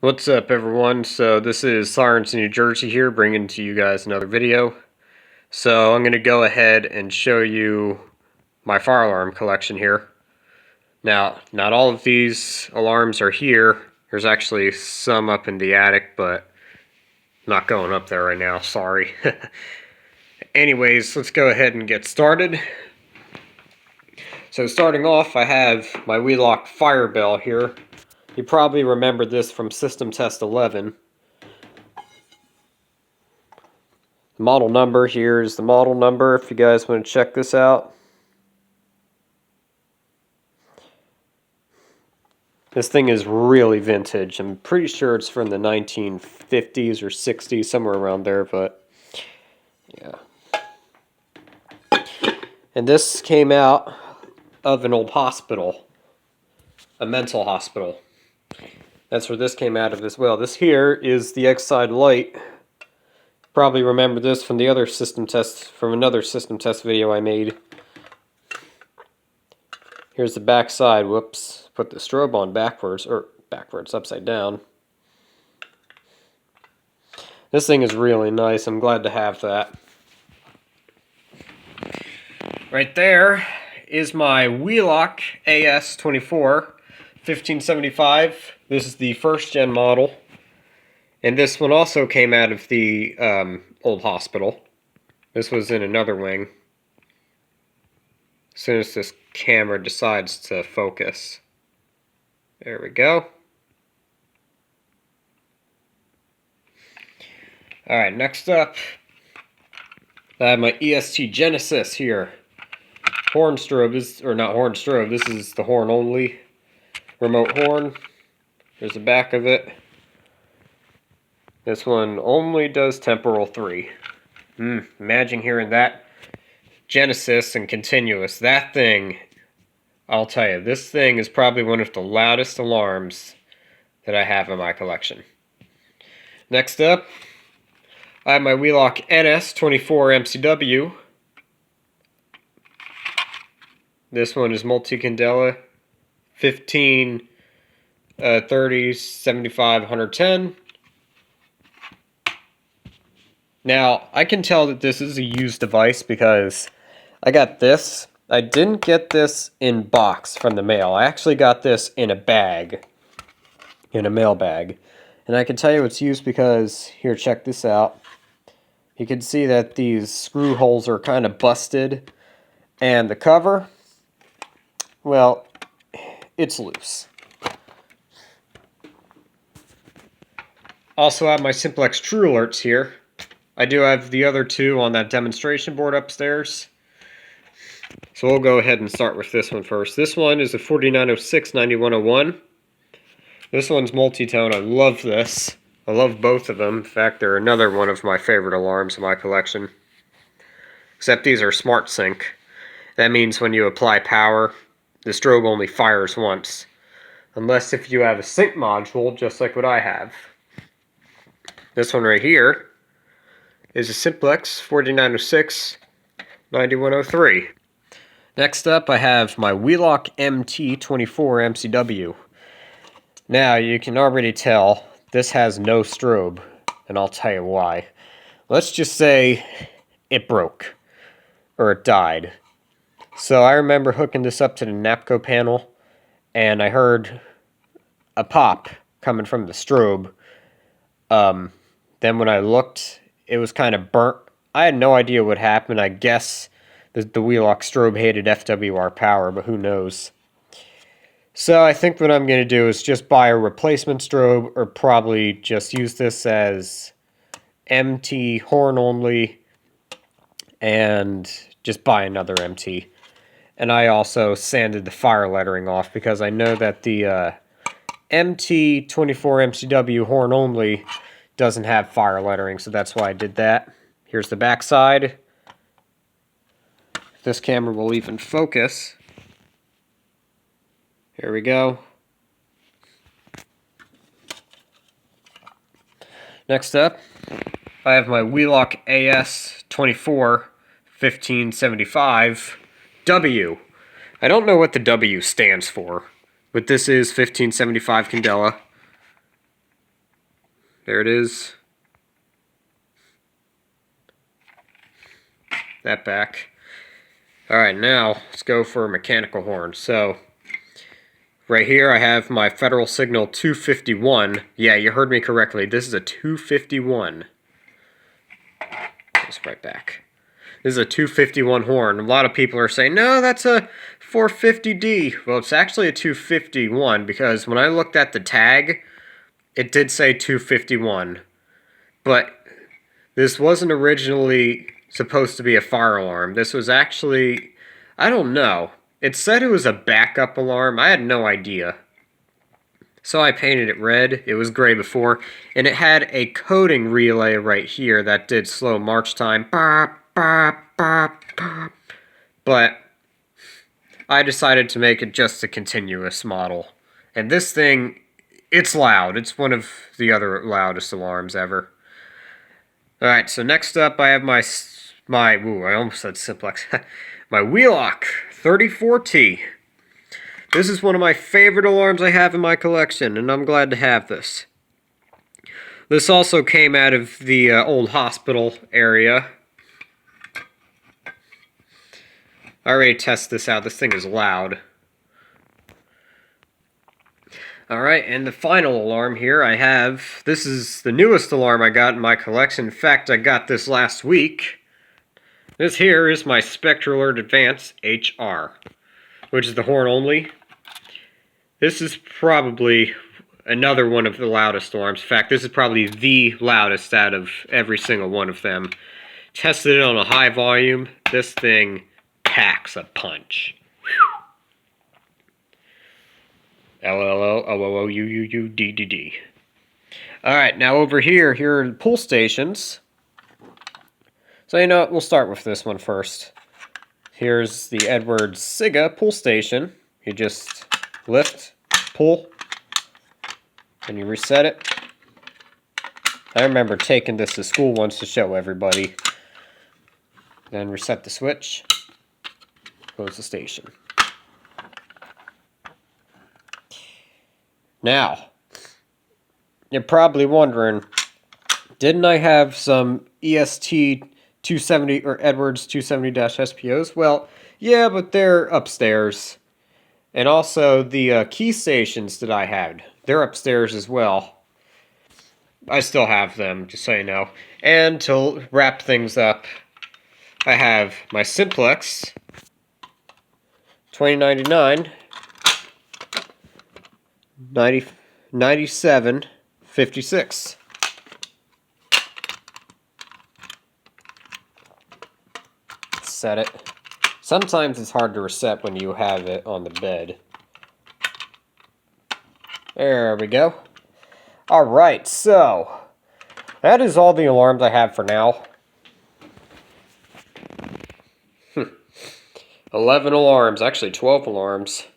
What's up, everyone? So this is Sirens in New Jersey here, bringing to you guys another video. So I'm going to go ahead and show you my fire alarm collection here. Now, not all of these alarms are here. There's actually some up in the attic, but I'm not going up there right now, sorry. Anyways, let's go ahead and get started. So starting off, I have my Wheelock fire bell here. You probably remember this from System Test 11. The model number here is the model number if you guys want to check this out. This thing is really vintage. I'm pretty sure it's from the 1950s or 60s, somewhere around there, but yeah. And this came out of an old hospital, a mental hospital. That's where this came out of as well. This here is the X-side light. Probably remember this from the other system test, from another system test video I made. Here's the back side. Whoops. Put the strobe on backwards, upside down. This thing is really nice. I'm glad to have that. Right there is my Wheelock AS24-1575. This is the first gen model. And this one also came out of the old hospital. This was in another wing. As soon as this camera decides to focus. There we go. Alright, next up, I have my Est Genesis here. Horn strobe, or not horn strobe, this is the horn only. Remote horn. There's the back of it. This one only does temporal 3. Imagine hearing that Genesis and continuous. That thing, I'll tell you, this thing is probably one of the loudest alarms that I have in my collection. Next up, I have my Wheelock NS24MCW. This one is multi-CANdela, 15, 30, 75, 110. Now, I can tell that this is a used device because I got this. I didn't get this in box from the mail. I actually got this in a bag, in a mail bag. And I can tell you it's used because, here, check this out. You can see that these screw holes are kind of busted. And the cover, well, it's loose. Also have my Simplex True Alerts here. I do have the other two on that demonstration board upstairs. So we'll go ahead and start with this one first. This one is a 4906-9101. This one's multi-tone. I love this. I love both of them. In fact, they're another one of my favorite alarms in my collection. Except these are smart sync. That means when you apply power, the strobe only fires once. Unless if you have a sync module, just like what I have. This one right here is a Simplex 4906-9103. Next up, I have my Wheelock MT24MW. Now, you can already tell this has no strobe, and I'll tell you why. Let's just say it broke, or it died. So I remember hooking this up to the NAPCO panel, and I heard a pop coming from the strobe. Then when I looked, it was kind of burnt. I had no idea what happened. I guess the Wheelock strobe hated FWR power, but who knows. So I think what I'm going to do is just buy a replacement strobe, or probably just use this as MT horn only, and just buy another MT. And I also sanded the fire lettering off, because I know that the MT24MCW horn only doesn't have fire lettering, so that's why I did that. Here's the back side. This camera will even focus. Here we go. Next up, I have my Wheelock AS24-1575W. I don't know what the W stands for, but this is 1575 CANdela. There it is. That back. Alright, now let's go for a mechanical horn. So, right here I have my Federal Signal 251. Yeah, you heard me correctly. This is a 251. Just right back. This is a 251 horn. A lot of people are saying, no, that's a 450D. Well, it's actually a 251 because when I looked at the tag, it did say 251. But this wasn't originally supposed to be a fire alarm. This was actually, I don't know. It said it was a backup alarm. I had no idea. So I painted it red. It was gray before. And it had a coding relay right here that did slow march time. But I decided to make it just a continuous model. And this thing, it's loud. It's one of the other loudest alarms ever. Alright, so next up I have my I almost said Simplex. My Wheelock 34T. This is one of my favorite alarms I have in my collection, and I'm glad to have this. This also came out of the old hospital area. I already tested this out. This thing is loud. Alright, and the final alarm here I have, this is the newest alarm I got in my collection. In fact, I got this last week. This here is my Spectral Alert Advance HR, which is the horn only. This is probably another one of the loudest alarms. In fact, this is probably the loudest out of every single one of them. Tested it on a high volume. This thing packs a punch. LLL-OOOUUUDDD. Alright, now over here are the pull stations. So you know what, we'll start with this one first. Here's the Edwards Siga pull station. You just lift, pull, and you reset it. I remember taking this to school once to show everybody. Then reset the switch, close the station. Now, you're probably wondering, didn't I have some EST 270 or Edwards 270-SPOs? Well, yeah, but they're upstairs. And also the key stations that I had, they're upstairs as well. I still have them, just so you know. And to wrap things up, I have my Simplex 2099 9756. Set it. Sometimes it's hard to reset when you have it on the bed. There we go. Alright, so that is all the alarms I have for now. 11 alarms, actually 12 alarms.